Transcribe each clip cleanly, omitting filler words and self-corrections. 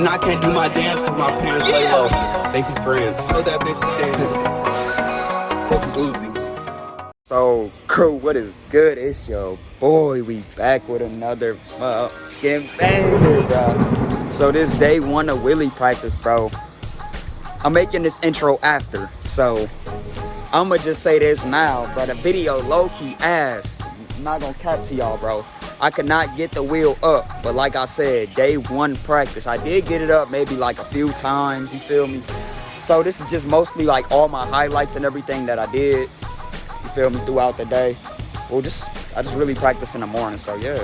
And I can't do my dance cause my parents lay low. They be friends. Show that bitch the dance. Go from Uzi. So, crew, what is good? It's your boy. We back with another fucking banger, bro. So this day one of Wheelie practice, bro. I'm making this intro after, so I'ma just say this now, bro. The video low-key ass. I'm not gonna cap to y'all, bro. I could not get the wheel up, but like I said, day one practice. I did get it up maybe like a few times, you feel me? So this is just mostly like all my highlights and everything that I did, you feel me, throughout the day. Well, I just really practice in the morning, so yeah.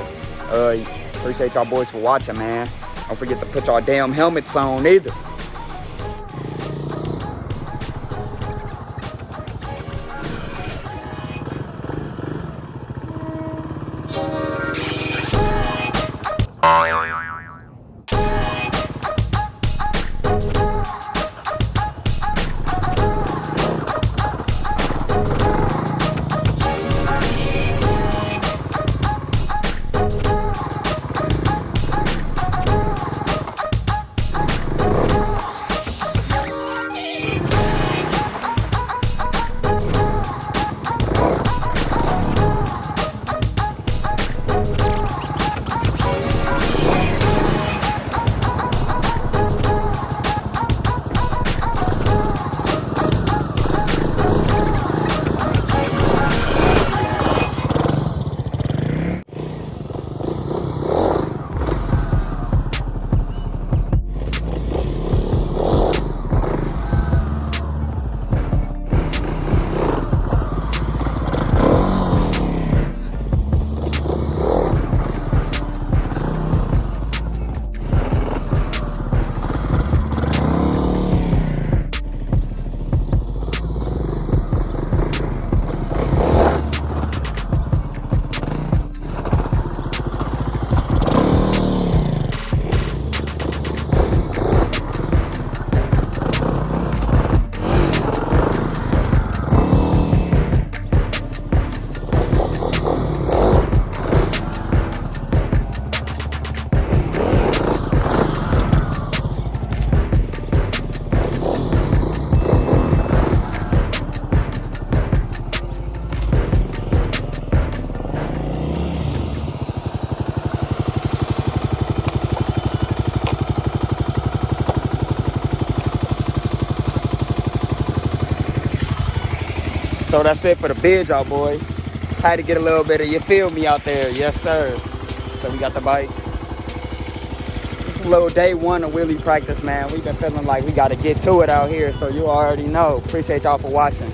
Appreciate y'all boys for watching, man. Don't forget to put y'all damn helmets on either. So that's it for the bid, y'all boys. Had to get a little bit of, you feel me, out there. Yes, sir. So we got the bike. This is a little day one of Wheelie practice, man. We've been feeling like we got to get to it out here, so you already know. Appreciate y'all for watching.